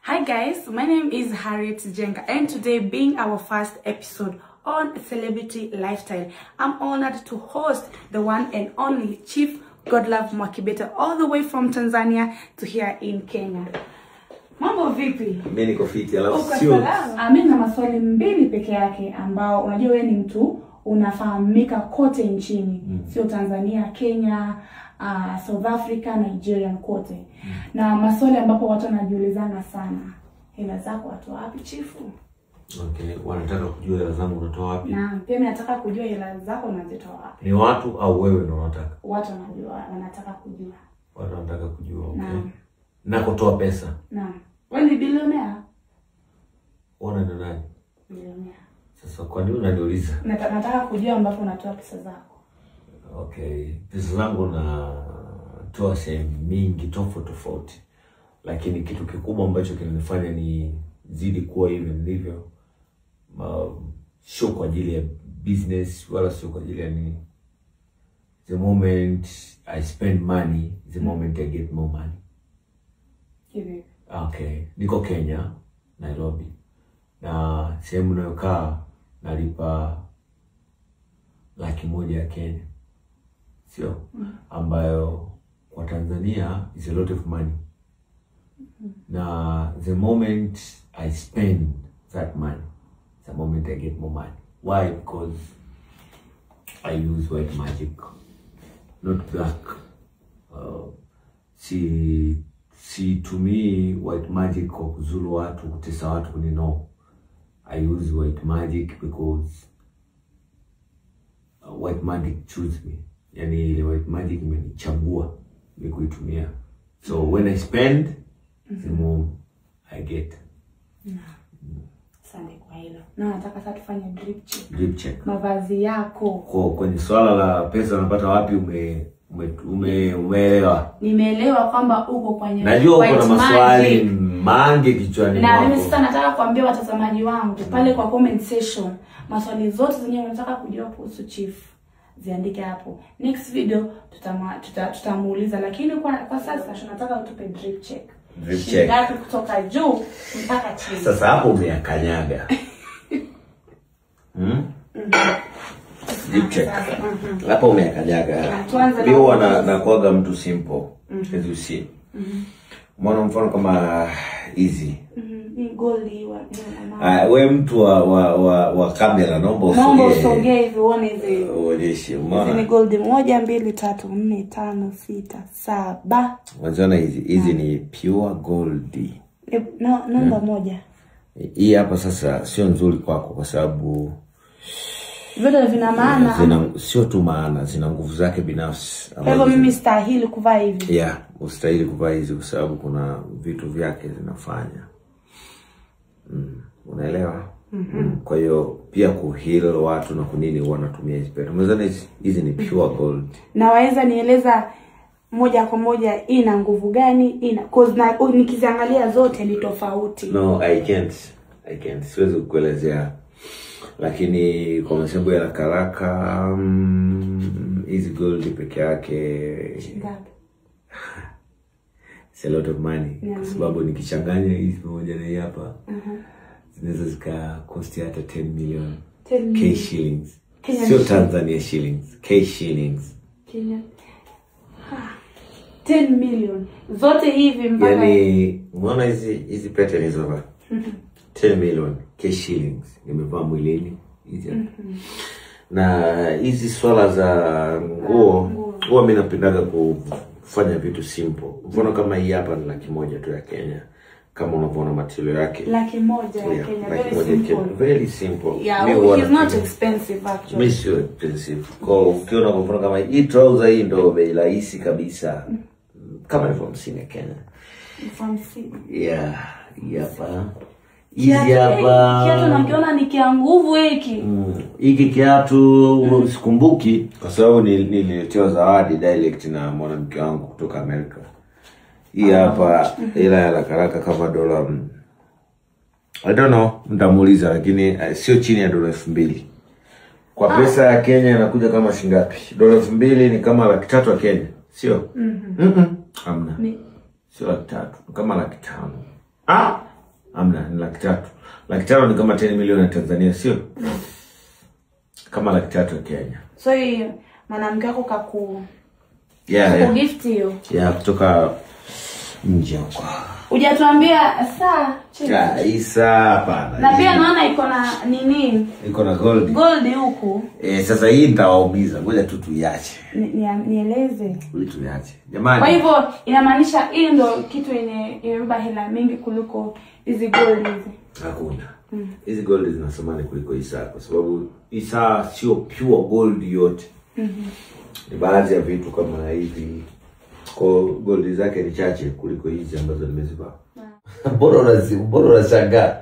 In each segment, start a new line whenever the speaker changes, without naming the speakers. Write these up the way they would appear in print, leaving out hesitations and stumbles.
Hi guys, my name is Harriet Jenga, and today being our first episode on Celebrity Lifestyle, I'm honored to host the one and only Chief Godlove Mwakibete all the way from Tanzania to here in Kenya. Mambo vipi?
Mimi niko fiti, alafu sio.
Mimi na maswali mbili peke yake ambao unajua wewe ni mtu unafahamika kote nchini. Sio Tanzania, Kenya, South Africa, Nigeria kote. Na maswali ambapo watu wanajiulizana sana. Hela zako watoa wapi chifu?
Okay, wanataka kujua hela zangu unatoa wapi?
Na pia mimi nataka kujua hela zako unazitoa wapi.
Ni watu au wewe ndio unataka?
Watu wanataka kujua.
Watu wanataka kujua, okay. Na kutoa pesa.
Naam. Wewe ni bilionea?
Wana ni nani?
Bilionea.
Sasa kwa nini unaniuliza?
Nataka kujua ambapo unatoa pesa zako.
Okay, pesa zangu natoa sehemu mingi tofauti. Lakini kitu kikubwa ambacho kinanifanya ni zidi kuwa hivi ndivyo, sio kwa ajili ya business wala sio kwa ajili ya nini. The moment I spend money, the moment I get more money.
Hivi.
Okay, niko Kenya, Nairobi. Na sehemu ninayokaa nalipa $100,000 ya Kenya. Sio? Ambayo kwa Tanzania is a lot of money. Na the moment I spend that money, the moment I get more money. Why? Because I use white magic, not black. See, to me, white magic kwa kuzuru watu, kutesa watu ni no. I use white magic because white magic choose me. Yani ile white magic imenichagua ni kuitumia. So when I spend, the more I get.
Asante kwa hilo. Na nataka sasa tufanye drip check.
Drip check.
Mavazi yako.
Kwenye swala la pesa unapata wapi umeelewa?
Nimeelewa kwamba uko kwenye
najua uko na maswali mange kichwani mwako.
Na mimi sasa nataka kuambia watazamaji wangu pale kwa comment section maswali zote zenye unataka kujua kuhusu Chief ziandike hapo. Next video tutamuuliza, lakini kwa sasa tunataka utupe drip check.
Drip check.
Ngapi kutoka juu mpaka chini.
Sasa hapo umeyakanyaga. Drip check. Hapo umeyakanyaga. Mimi huwa nakuaga mtu simple. As you see. Mfano kama easy.
Ni gold hiyo.
Wewe mtu wa kamera naomba
usogee hivi uone hivi.
Uonyeshe umeona.
Ni gold 1 2 3 4 5 6 7.
Unaona hizi ni pure gold.
Namba moja.
Hii hapa sasa sio nzuri kwako kwa sababu
vile vina maana.
Sio tu maana, zina nguvu zake binafsi.
Kwa hivyo mimi stahili kuvaa hivi.
Yeah, ustahili kuvaa hizi kwa sababu kuna vitu vyake zinafanya. Unaelewa? Kwa hiyo pia kuheal watu na kunini huwa natumia hizi pete. Umeona hizi ni pure gold.
Na waweza nieleza moja kwa moja ina nguvu gani? Cause nikiziangalia zote ni tofauti.
No, I can't. Siwezi kukuelezea. Lakini kwa sababu ya haraka hizi gold peke yake
ngapi?
It's a lot of money. Kwa sababu nikichanganya hizi pamoja na hii hapa zinaweza zika cost hata 10 million. K shillings. Sio Tanzania shillings, K shillings.
Kenya. 10 million. Zote hivi mpaka
yani unaona hizi pete ni zote 10 million K shillings nimevaa mwilini hizi. Na hizi swala za nguo huwa mimi napendaga kufanya vitu simple. Mfano kama hii hapa ni $100,000 tu ya Kenya. Kama unavyoona material yake.
$100,000 ya Kenya.
Very simple.
Yeah, it's not expensive actually.
It's not expensive. Kwa ukiona kwa mfano kama hii trouser hii ndio bei rahisi kabisa. Kama ni from Sine Kenya.
From Sine.
Yeah, hapa. Hizi hapa.
Kiatu nakiona ni kia nguvu hiki.
Hiki kiatu usikumbuki kwa sababu nililetewa zawadi direct na mwanamke wangu kutoka Amerika. Hii hapa ila ya haraka kama dola I don't know, nitamuuliza lakini sio chini ya dola 2,000. Kwa pesa ya Kenya inakuja kama shingapi? Dola 2,000 ni kama $300,000 ya Kenya, sio? Hamna. Sio $300,000, kama $500,000. Hamna, ni 300,000. 300,000 ni kama 10 milioni ya Tanzania, sio? Kama 300,000 ya Kenya.
So hiyo mwanamke wako kaku gift hiyo.
Kutoka nje huko.
Hujatuambia saa
Isa hapana.
Na pia naona iko na nini?
Iko na gold.
Gold huku.
Sasa hii nitawaumiza. Ngoja tu tuiache.
Nieleze.
Tuiache. Jamani.
Kwa hivyo inamaanisha hii ndio kitu yenye imebeba hela mingi kuliko hizi gold hizi.
Hakuna. Hizi gold zina thamani kuliko Isa kwa sababu Isa sio pure gold yote. Ni baadhi ya vitu kama hivi. Kwa gold zake ni chache kuliko hizi ambazo nimezivaa. Bora unashangaa.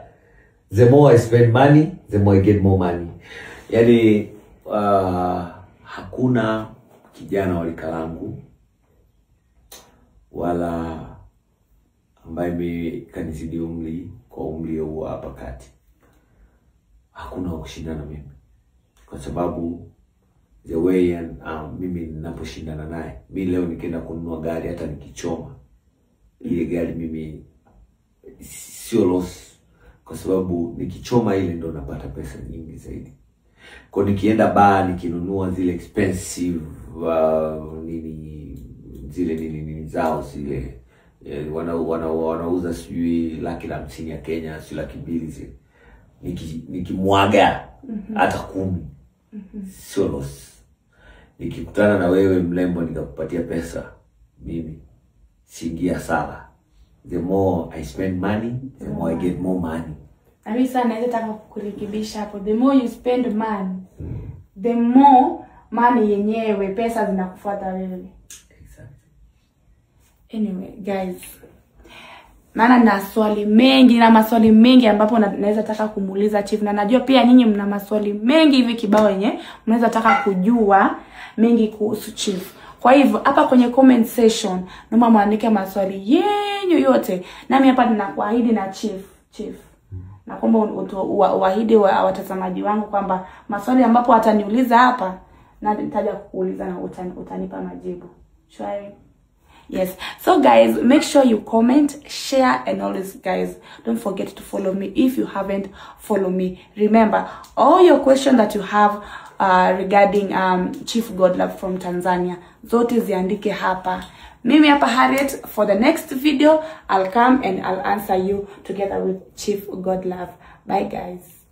The more I spend money, the more I get more money. Yaani hakuna kijana wa rika langu wala ambaye kanizidi umri kwa umri huu hapa kati. Hakuna kushindana mimi. Kwa sababu the way mimi ninaposhindana naye, mimi leo nikienda kununua gari hata nikichoma ile gari mimi sio loss, kwa sababu nikichoma ile ndo napata pesa nyingi zaidi. Kwa nikienda bar nikinunua zile expensive nini zao zile wanauza sijui 150,000 ya Kenya, sio 200,000 zile. Nikimwaga hata 10 sio loss. Nikikutana na wewe mlembo nikakupatia pesa, mimi siingia sala. The more I spend money, the more I get more money.
Na mimi sana naweza taka kukurekebisha hapo. The more you spend money, the more money yenyewe pesa zinakufuata wewe.
Exactly.
Anyway, guys, maana na maswali mengi ambapo naweza taka kumuuliza Chief, na najua pia nyinyi mna maswali mengi hivi kibao yenye mnaweza taka kujua mengi kuhusu Chief. Kwa hivyo hapa kwenye comment section naomba muandike maswali yenu yote. Nami hapa ninakuahidi na Chief. Na kwamba uahidi wa watazamaji wangu kwamba maswali ambapo ataniuliza hapa na nitaja kukuuliza na utanipa majibu. Shwari. Yes. So guys, make sure you comment, share, and always guys, don't forget to follow me if you haven't followed me. Remember, all your questions that you have regarding Chief Godlove from Tanzania, zote ziandike hapa. Mimi hapa Harriet, for the next video, I'll come and I'll answer you together with Chief Godlove. Bye guys.